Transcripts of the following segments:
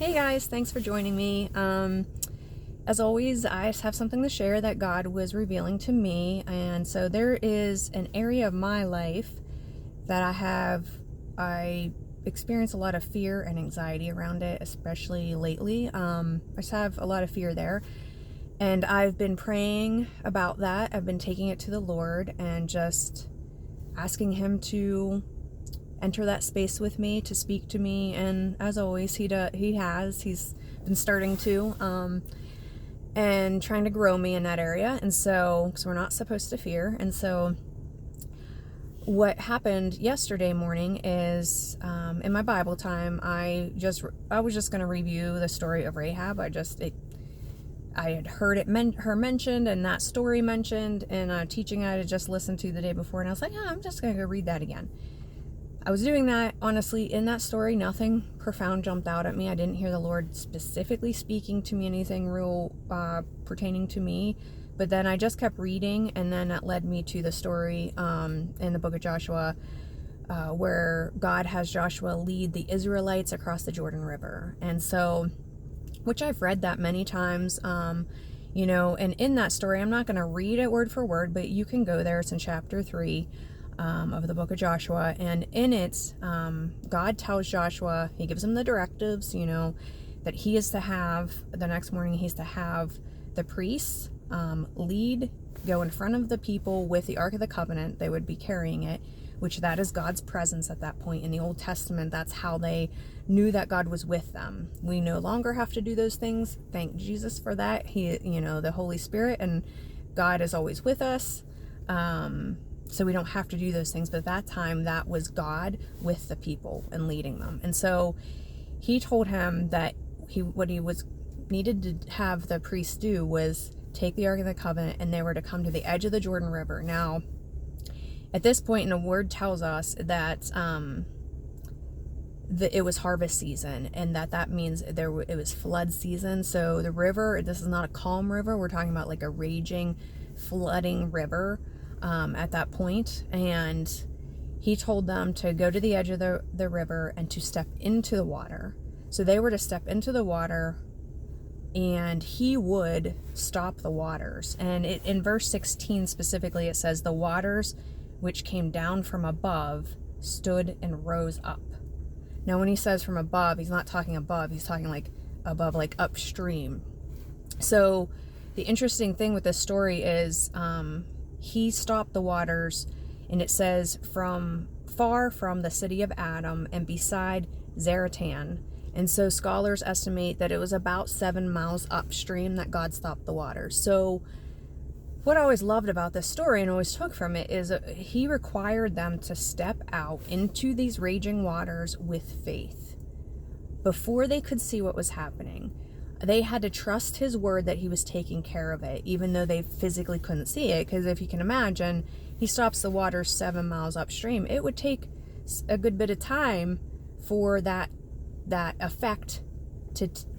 Hey guys, thanks for joining me. As always, I just have something to share that God was revealing to me. And so there is an area of my life that I experience a lot of fear and anxiety around it, especially lately. I just have a lot of fear there. And I've been praying about that. I've been taking it to the Lord and just asking Him to enter that space with me, to speak to me. And as always, he's been starting to and trying to grow me in that area. And so, because we're not supposed to fear. And so what happened yesterday morning is, in my Bible time, I was just going to review the story of Rahab. I had heard her mentioned, and that story mentioned in a teaching I had just listened to the day before, and I was like, I'm just going to go read that again. I was doing that. Honestly, in that story, nothing profound jumped out at me. I didn't hear the Lord specifically speaking to me, anything real pertaining to me. But then I just kept reading, and then that led me to the story in the book of Joshua, where God has Joshua lead the Israelites across the Jordan River. And so, which I've read that many times, and in that story, I'm not going to read it word for word, but you can go there. It's in chapter 3. Of the book of Joshua, and in it, God tells Joshua, he gives him the directives, that he is to have, the next morning, he's to have the priests go in front of the people with the Ark of the Covenant. They would be carrying it, which that is God's presence at that point. In the Old Testament, that's how they knew that God was with them. We no longer have to do those things. Thank Jesus for that. He, the Holy Spirit and God is always with us. So we don't have to do those things. But at that time, that was God with the people and leading them. And so he told him that what he was needed to have the priests do was take the Ark of the Covenant, and they were to come to the edge of the Jordan River. Now, at this point, the word tells us that it was harvest season, and that means it was flood season. So the river, this is not a calm river. We're talking about like a raging, flooding river. At that point, and he told them to go to the edge of the river and to step into the water. So they were to step into the water, and he would stop the waters. And in verse 16 specifically, it says, the waters which came down from above stood and rose up. Now, when he says from above, he's not talking above, he's talking like above, like upstream. So the interesting thing with this story is, he stopped the waters, and it says from far from the city of Adam and beside Zaratan. And so scholars estimate that it was about 7 miles upstream that God stopped the waters. So what I always loved about this story and always took from it is he required them to step out into these raging waters with faith. Before they could see what was happening, they had to trust his word that he was taking care of it, even though they physically couldn't see it. Because if you can imagine, he stops the water 7 miles upstream. It would take a good bit of time for that effect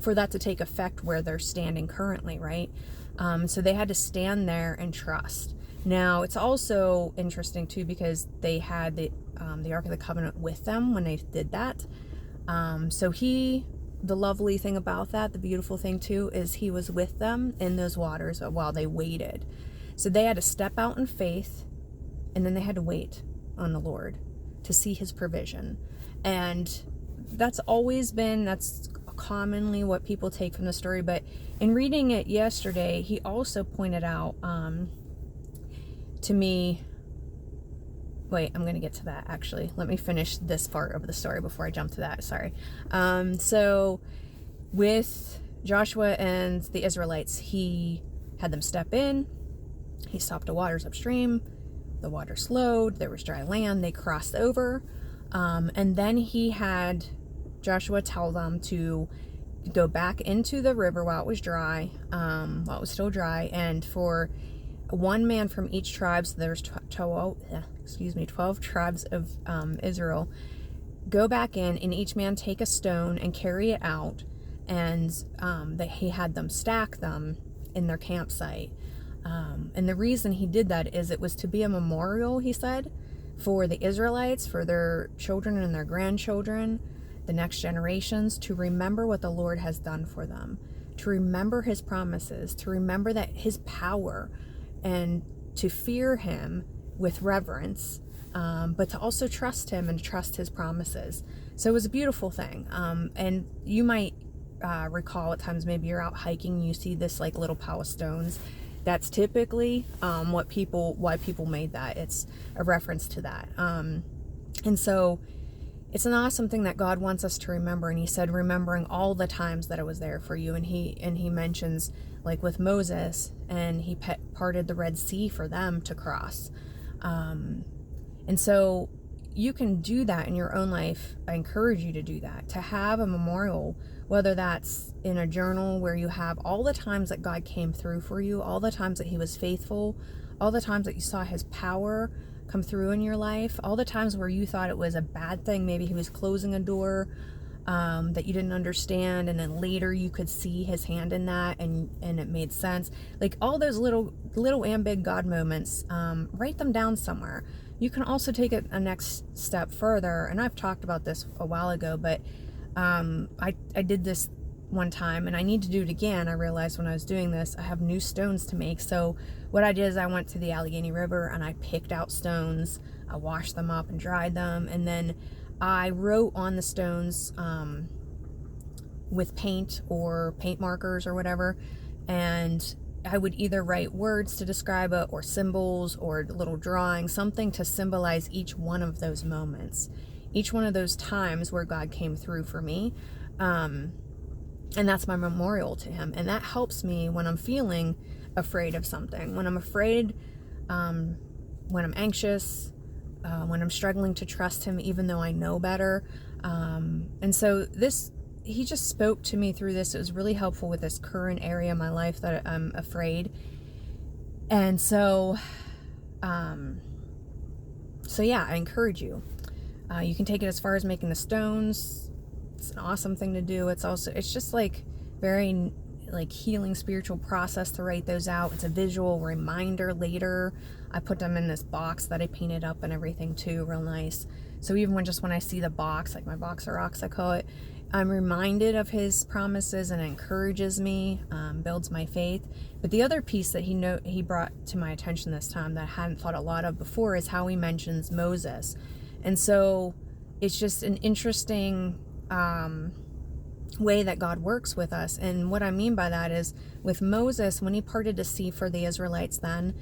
for that to take effect where they're standing currently, right? So they had to stand there and trust. Now, it's also interesting too, because they had the Ark of the Covenant with them when they did that. The lovely thing about that, the beautiful thing too, is he was with them in those waters while they waited. So they had to step out in faith, and then they had to wait on the Lord to see his provision. And that's commonly what people take from the story. But in reading it yesterday, he also pointed out to me, wait, I'm going to get to that actually. Let me finish this part of the story before I jump to that. Sorry. So with Joshua and the Israelites, he had them step in. He stopped the waters upstream. The water slowed. There was dry land. They crossed over. And then he had Joshua tell them to go back into the river while it was dry, while it was still dry, and for one man from each tribe, so there's 12 tribes of Israel, go back in, and each man take a stone and carry it out, and he had them stack them in their campsite. And the reason he did that is it was to be a memorial, he said, for the Israelites, for their children and their grandchildren, the next generations to remember what the Lord has done for them, to remember his promises, to remember that his power, and to fear him with reverence, but to also trust him and trust his promises. So it was a beautiful thing. And you might recall at times, maybe you're out hiking, you see this like little pile of stones. That's typically why people made that. It's a reference to that. And so it's an awesome thing that God wants us to remember. And he said, remembering all the times that I was there for you. And he mentions, like with Moses, and he parted the Red Sea for them to cross. And so you can do that in your own life. I encourage you to do that, to have a memorial, whether that's in a journal where you have all the times that God came through for you, all the times that he was faithful, all the times that you saw his power come through in your life, all the times where you thought it was a bad thing, maybe he was closing a door that you didn't understand, and then later you could see his hand in that, and it made sense. Like all those little and big God moments, write them down somewhere. You can also take it a next step further, and I've talked about this a while ago, but I did this one time, and I need to do it again. I realized when I was doing this, I have new stones to make. So what I did is I went to the Allegheny River and I picked out stones. I washed them up and dried them, and then I wrote on the stones with paint or paint markers or whatever, and I would either write words to describe it, or symbols, or little drawings, something to symbolize each one of those moments, each one of those times where God came through for me. And that's my memorial to him. And that helps me when I'm feeling afraid of something, when I'm afraid, when I'm anxious, when I'm struggling to trust him, even though I know better. And so he just spoke to me through this. It was really helpful with this current area of my life that I'm afraid. And so yeah, I encourage you. You can take it as far as making the stones. It's an awesome thing to do. It's just like very like healing spiritual process to write those out. It's a visual reminder later. I put them in this box that I painted up and everything too, real nice. So even when I see the box, like my box of rocks, I call it, I'm reminded of his promises, and it encourages me, builds my faith. But the other piece that he brought to my attention this time that I hadn't thought a lot of before is how he mentions Moses. And so it's just an interesting way that God works with us. And what I mean by that is, with Moses, when he parted the sea for the Israelites, then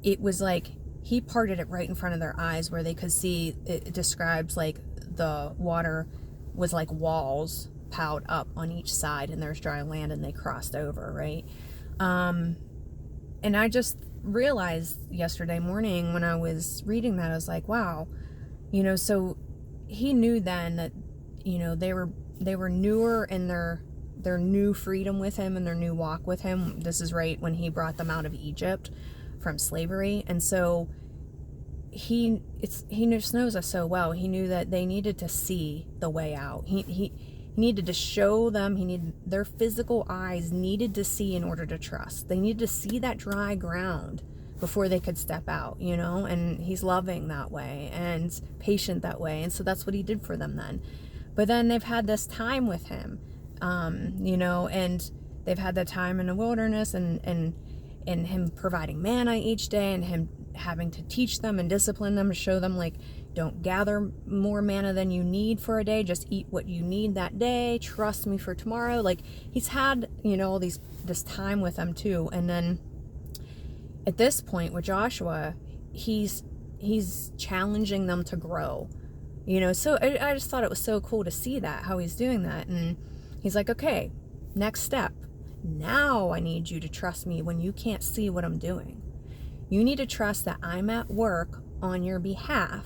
it was like he parted it right in front of their eyes where they could see. It describes like the water was like walls piled up on each side, and there's dry land, and they crossed over, right? And I just realized yesterday morning when I was reading that, I was like, wow, so he knew then that, they were newer in their new freedom with him and their new walk with him. This is right when he brought them out of Egypt from slavery. And so he just knows us so well. He knew that they needed to see the way out. He needed to show them, their physical eyes needed to see in order to trust. They needed to see that dry ground before they could step out, and he's loving that way and patient that way. And so that's what he did for them then. But then they've had this time with him, and they've had the time in the wilderness, and him providing manna each day, and him having to teach them and discipline them to show them, like, don't gather more manna than you need for a day. Just eat what you need that day. Trust me for tomorrow. Like, he's had, all this time with them too. And then at this point with Joshua, he's challenging them to grow. So I just thought it was so cool to see that, how he's doing that. And he's like, okay, next step. Now I need you to trust me when you can't see what I'm doing. You need to trust that I'm at work on your behalf.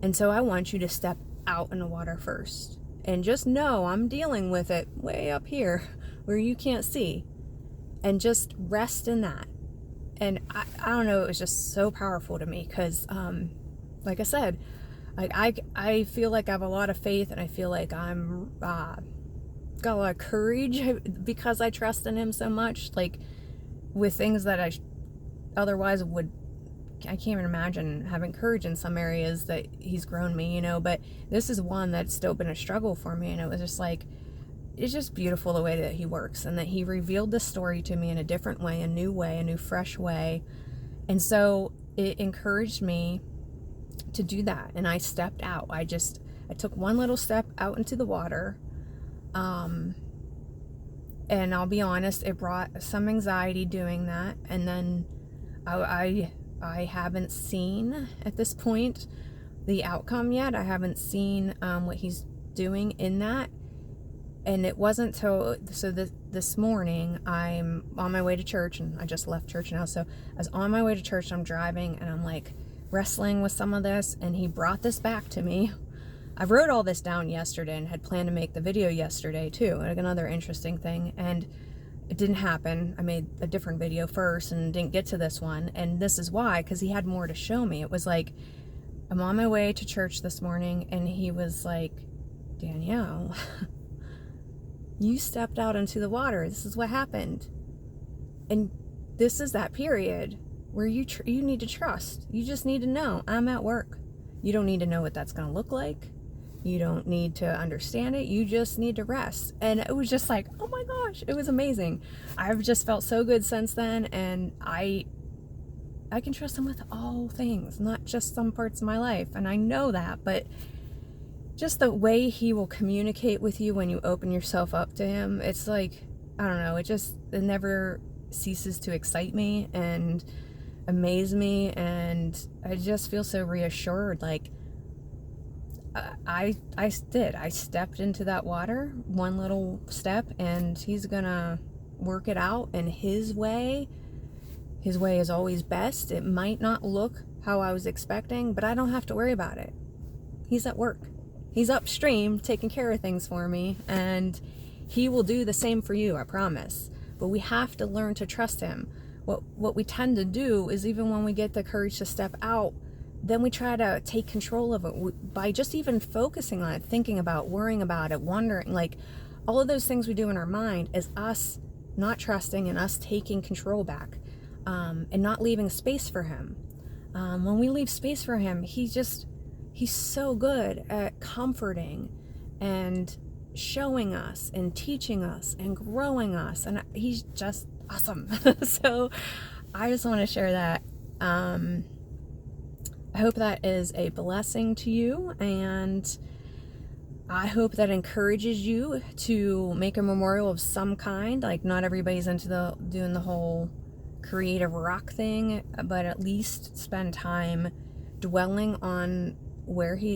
And so I want you to step out in the water first. And just know I'm dealing with it way up here where you can't see. And just rest in that. And I don't know, it was just so powerful to me because, like I said, like I feel like I have a lot of faith, and I feel like I'm got a lot of courage because I trust in him so much, like with things that I otherwise would can't even imagine having courage in some areas that he's grown me, but this is one that's still been a struggle for me. And it was just like, it's just beautiful the way that he works, and that he revealed this story to me in a different way, a new fresh way. And so it encouraged me to do that. And I stepped out. I took one little step out into the water. And I'll be honest, it brought some anxiety doing that. And then I haven't seen at this point the outcome yet. I haven't seen what he's doing in that. And it wasn't till, this morning, I'm on my way to church, and I just left church now. So I was on my way to church, I'm driving, and I'm like wrestling with some of this, and he brought this back to me. I wrote all this down yesterday and had planned to make the video yesterday too, like another interesting thing, and it didn't happen. I made a different video first and didn't get to this one, and this is why, because he had more to show me. It was like, I'm on my way to church this morning, and he was like, Danielle, you stepped out into the water. This is what happened. And this is that period where you need to trust. You just need to know I'm at work. You don't need to know what that's going to look like. You don't need to understand it. You just need to rest. And it was just like, oh my gosh, it was amazing. I've just felt so good since then. And I can trust him with all things, not just some parts of my life. And I know that, but just the way he will communicate with you when you open yourself up to him, it's like, I don't know, it never ceases to excite me and amaze me, and I just feel so reassured. Like, I stepped into that water, one little step, and he's gonna work it out in his way. His way is always best. It might not look how I was expecting, but I don't have to worry about it. He's at work. He's upstream taking care of things for me, and he will do the same for you, I promise. But we have to learn to trust him. What we tend to do is, even when we get the courage to step out, then we try to take control of it by just even focusing on it, thinking about, worrying about it, wondering, like all of those things we do in our mind is us not trusting and us taking control back, and not leaving space for him. When we leave space for him, he's so good at comforting and showing us and teaching us and growing us, and he's just awesome. So I just want to share that. I hope that is a blessing to you, and I hope that encourages you to make a memorial of some kind. Like, not everybody's into doing the whole creative rock thing, but at least spend time dwelling on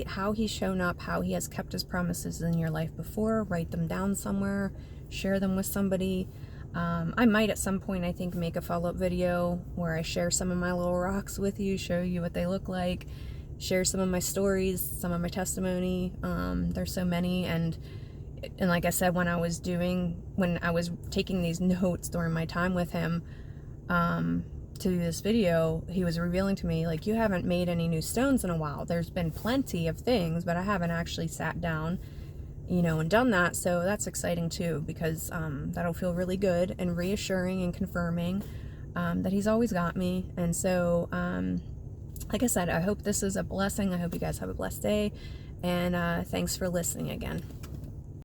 how he's shown up, how he has kept his promises in your life before. Write them down somewhere, share them with somebody. I might at some point, I think, make a follow-up video where I share some of my little rocks with you, show you what they look like, share some of my stories, some of my testimony. There's so many, and like I said, when I was taking these notes during my time with him, to do this video, he was revealing to me, like, you haven't made any new stones in a while. There's been plenty of things, but I haven't actually sat down, and done that. So that's exciting too, because that'll feel really good and reassuring and confirming that he's always got me. And so, like I said, I hope this is a blessing. I hope you guys have a blessed day, and thanks for listening again.